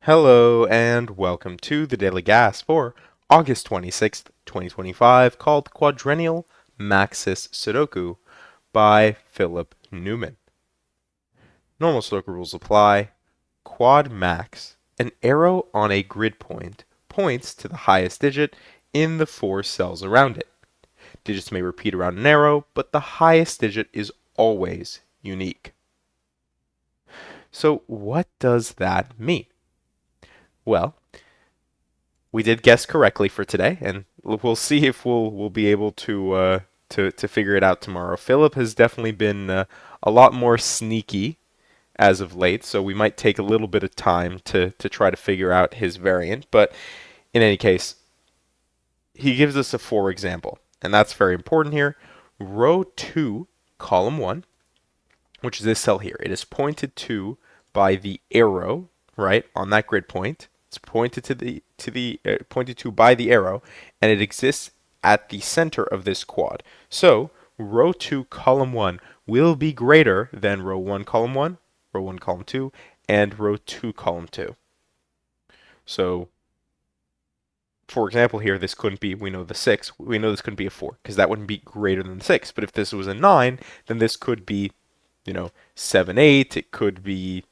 Hello and welcome to the Daily Gas for August 26th, 2025, called Quadrennial Maxis Sudoku by Philip Newman. Normal Sudoku rules apply. Quad max. An arrow on a grid point points to the highest digit in the four cells around it. Digits may repeat around an arrow, but the highest digit is always unique. So what does that mean? Well, we did guess correctly for today, and we'll see if we'll be able to figure it out tomorrow. Philip has definitely been a lot more sneaky as of late, so we might take a little bit of time to try to figure out his variant. But in any case, he gives us a for example, and that's very important here. Row 2, column 1, which is this cell here. It is pointed to by the arrow, right, on that grid point. It's pointed pointed to by the arrow, and it exists at the center of this quad. So row 2, column 1 will be greater than row 1, column 1, row 1, column 2, and row 2, column 2. So for example here, this couldn't be, we know the 6, we know this couldn't be a 4, because that wouldn't be greater than 6. But if this was a 9, then this could be 7, 8. It could be,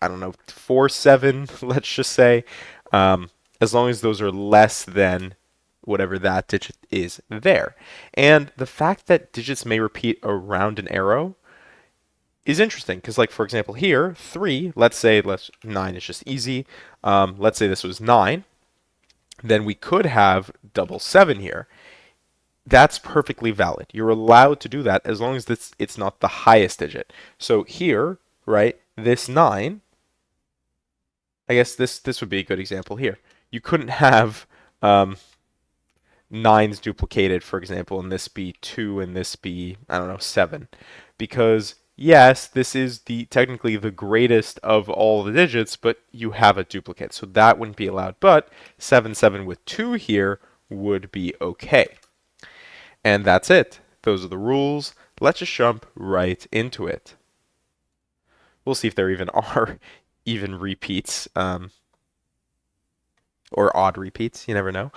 I don't know, 4, 7, let's just say. As long as those are less than whatever that digit is there. And the fact that digits may repeat around an arrow is interesting because, like, for example, here, 3, let's say 9 is just easy. Let's say this was 9. Then we could have double 7 here. That's perfectly valid. You're allowed to do that as long as it's not the highest digit. So here, right, this 9, I guess this would be a good example here. You couldn't have 9s duplicated, for example, and this be 2 and this be, I don't know, 7. Because, yes, this is technically the greatest of all the digits, but you have a duplicate, so that wouldn't be allowed. But 7, 7 with 2 here would be okay. And that's it. Those are the rules. Let's just jump right into it. We'll see if there even are even repeats, or odd repeats. You never know.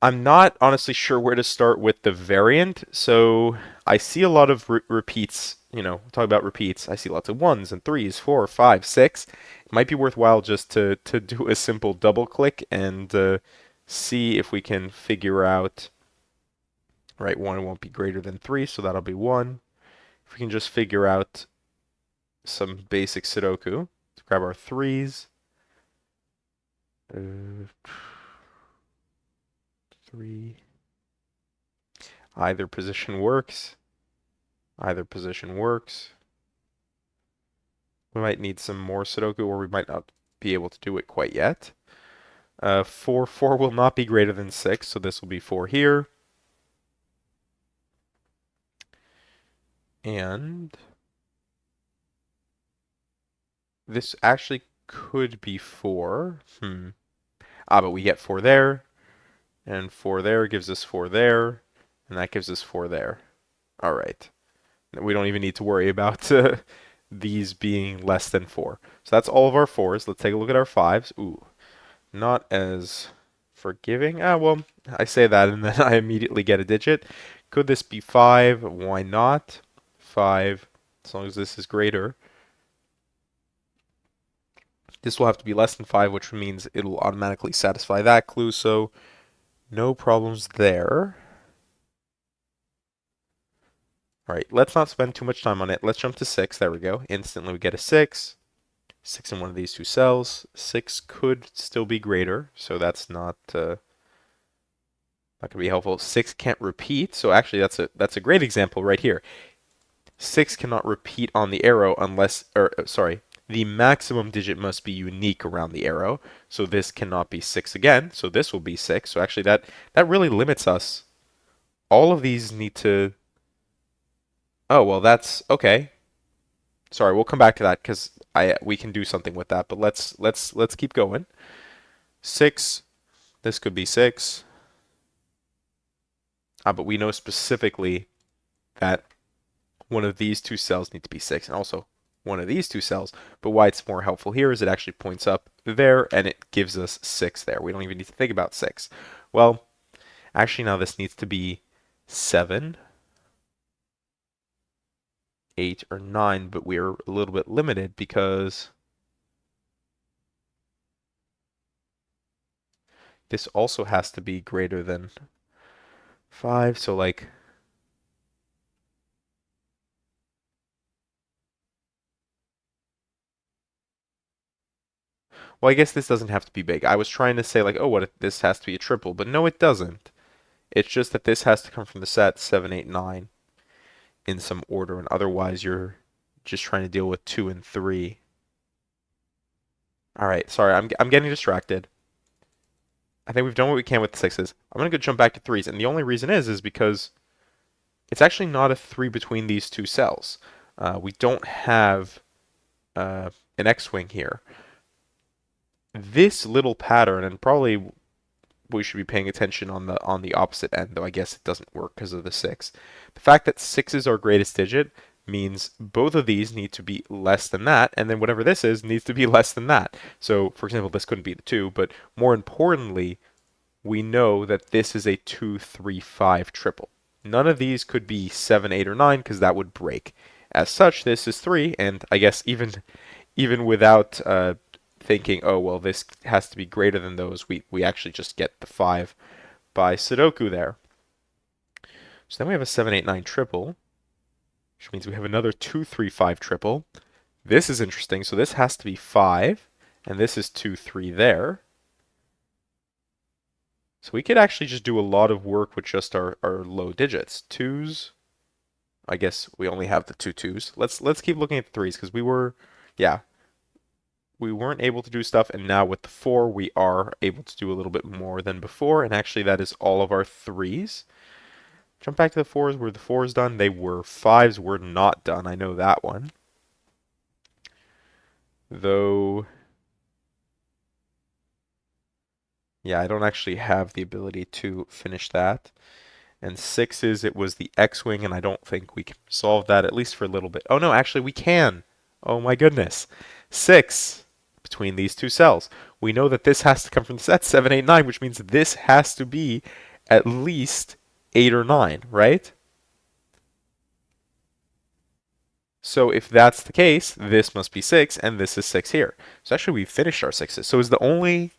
I'm not honestly sure where to start with the variant, so I see a lot of repeats. Talk about repeats. I see lots of 1s and 3s, 4, 5, 6. It might be worthwhile just to do a simple double click and see if we can figure out. Right, 1 won't be greater than 3, so that'll be 1. If we can just figure out some basic Sudoku, let's grab our 3s. 3. Either position works. Either position works. We might need some more Sudoku, or we might not be able to do it quite yet. 4 will not be greater than 6, so this will be 4 here. And this actually could be 4. But we get 4 there, and 4 there gives us 4 there, and that gives us 4 there. All right. We don't even need to worry about these being less than 4. So that's all of our 4s. Let's take a look at our 5s. Ooh, not as forgiving. Well, I say that and then I immediately get a digit. Could this be 5? Why not? 5, as long as this is greater. This will have to be less than 5, which means it'll automatically satisfy that clue, so no problems there. All right, let's not spend too much time on it. Let's jump to 6. There we go. Instantly we get a 6. 6 in one of these two cells. 6 could still be greater, so that's not going to be helpful. 6 can't repeat, so actually that's a great example right here. 6 cannot repeat on the arrow unless, sorry, the maximum digit must be unique around the arrow. So this cannot be 6 again, so this will be 6. So actually that really limits us. All of these need to... Oh, well, that's okay. Sorry, we'll come back to that because we can do something with that. But let's keep going. 6. This could be 6. But we know specifically that one of these two cells need to be 6, and also one of these two cells. But why it's more helpful here is it actually points up there, and it gives us 6 there. We don't even need to think about 6. Well, actually, now this needs to be 7, 8, or 9, but we're a little bit limited because this also has to be greater than 5. So, like, well, I guess this doesn't have to be big. I was trying to say, like, oh, what if this has to be a triple? But no, it doesn't. It's just that this has to come from the set 7, 8, 9 in some order, and otherwise you're just trying to deal with 2 and 3. All right, sorry, I'm getting distracted. I think we've done what we can with the sixes. I'm gonna go jump back to threes, and the only reason is because it's actually not a 3 between these two cells. We don't have an X-wing here. This little pattern, and probably we should be paying attention on the opposite end, though I guess it doesn't work because of the 6. The fact that 6 is our greatest digit means both of these need to be less than that, and then whatever this is needs to be less than that. So, for example, this couldn't be the 2, but more importantly, we know that this is a 2, 3, 5 triple. None of these could be 7, 8, or 9 because that would break. As such, this is 3, and I guess even without thinking, oh, well, this has to be greater than those, we actually just get the 5 by Sudoku there. So then we have a 7, 8, 9 triple, which means we have another 2, 3, 5 triple. This is interesting. So this has to be 5, and this is 2, 3 there. So we could actually just do a lot of work with just our low digits. 2s, I guess we only have the 2s. Let's keep looking at the 3s because yeah, we weren't able to do stuff, and now with the 4 we are able to do a little bit more than before, and actually that is all of our 3s. Jump back to the 4s. Were the 4s done? They were. 5s were not done. I know that one. Though, yeah, I don't actually have the ability to finish that. And 6s, it was the X-Wing, and I don't think we can solve that, at least for a little bit. Oh no, actually we can. Oh my goodness. 6 between these two cells. We know that this has to come from the set 7, 8, 9, which means this has to be at least 8 or 9, right? So if that's the case, this must be 6, and this is 6 here. So actually we finished our 6s. So is the only,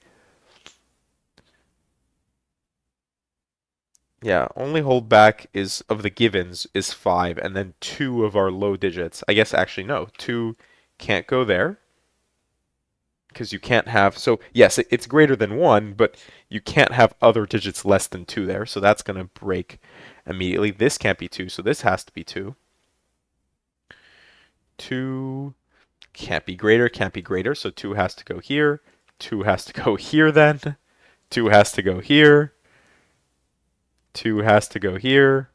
yeah, only holdback is of the givens is 5, and then 2 of our low digits. I guess actually no, 2 can't go there because you can't have, so yes, it's greater than 1, but you can't have other digits less than 2 there, so that's going to break immediately. This can't be 2, so this has to be 2. 2 can't be greater, so 2 has to go here. 2 has to go here then. 2 has to go here. 2 has to go here.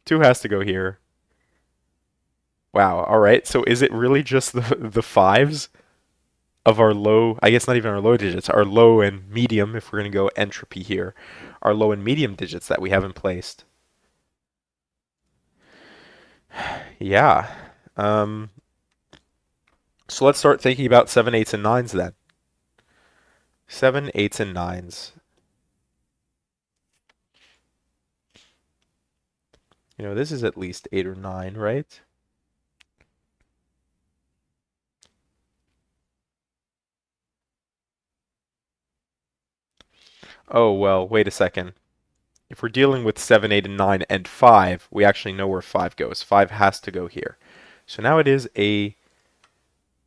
2 has to go here. Wow, all right. So is it really just the 5s of our low, I guess not even our low digits, our low and medium, if we're going to go entropy here, our low and medium digits that we haven't placed? Yeah. Um, so let's start thinking about 7, 8s, and 9s then. 7, 8s, and 9s. You know, this is at least 8 or 9, right? Oh, well, wait a second. If we're dealing with 7, 8, and 9 and 5, we actually know where 5 goes. 5 has to go here. So now it is a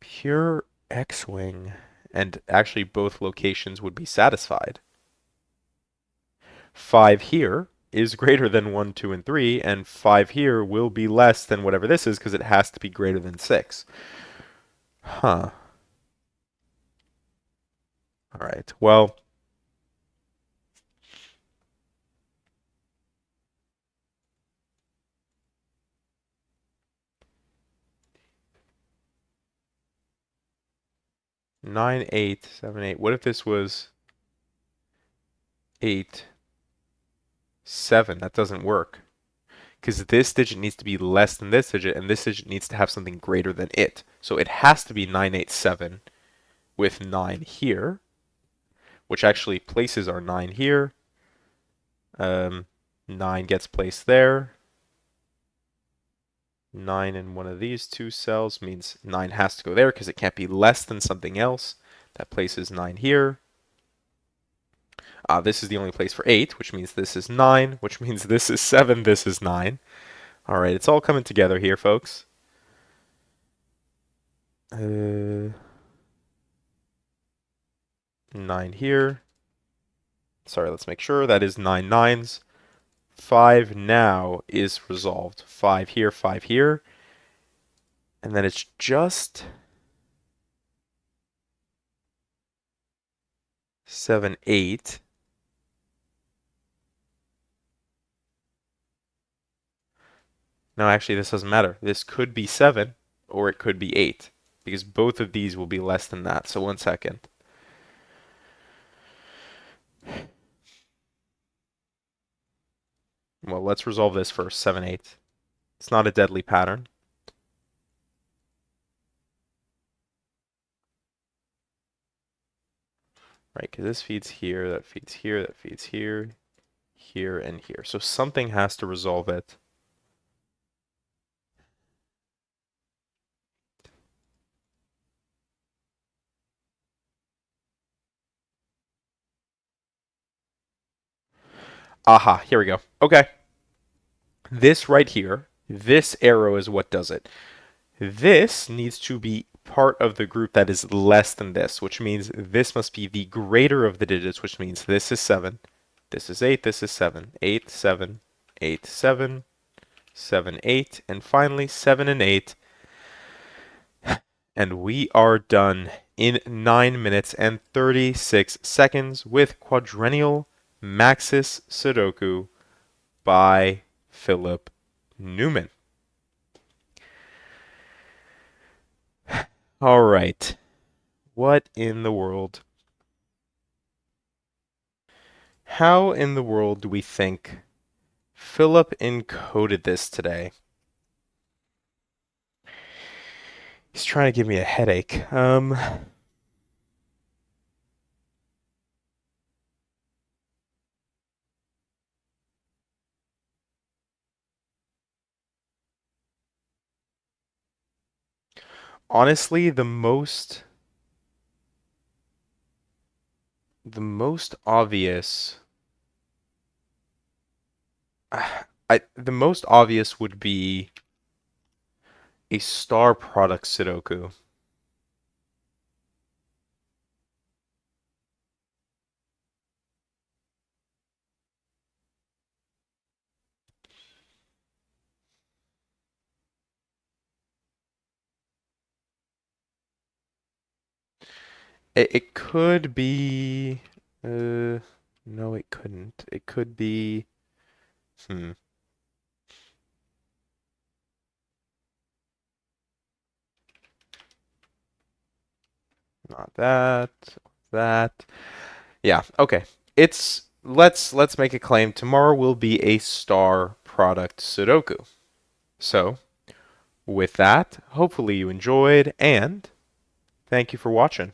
pure X-wing, and actually both locations would be satisfied. 5 here is greater than 1, 2, and 3, and 5 here will be less than whatever this is because it has to be greater than 6. Huh. All right. Well, nine, 8, 7, 8. What if this was 8, 7. That doesn't work. Because this digit needs to be less than this digit, and this digit needs to have something greater than it. So it has to be 987 with 9 here, which actually places our 9 here. 9 gets placed there. 9 in one of these two cells means 9 has to go there because it can't be less than something else. That places 9 here. This is the only place for 8, which means this is 9, which means this is 7, this is 9. All right, it's all coming together here, folks. 9 here. Sorry, let's make sure. That is 9 nines. 5 now is resolved. 5 here, 5 here. And then it's just 7, 8. No, actually, this doesn't matter. This could be 7 or it could be 8 because both of these will be less than that. So 1 second. Well, let's resolve this first. 7, 8. It's not a deadly pattern. Right, because this feeds here, that feeds here, that feeds here, here, and here. So something has to resolve it. Aha, here we go. Okay. This right here, this arrow is what does it. This needs to be part of the group that is less than this, which means this must be the greater of the digits, which means this is 7, this is 8, this is 7, 8, 7, 8, 7, 7, 8, and finally 7 and 8. And we are done in 9 minutes and 36 seconds with Quadrennial Maxis Sudoku by Philip Newman. All right. What in the world? How in the world do we think Philip encoded this today? He's trying to give me a headache. Honestly, the most obvious the most obvious would be a star product Sudoku. It could be no, it couldn't. It could be hmm. Not that. That. Yeah, okay. It's let's make a claim. Tomorrow will be a star product Sudoku. So, with that, hopefully you enjoyed and thank you for watching.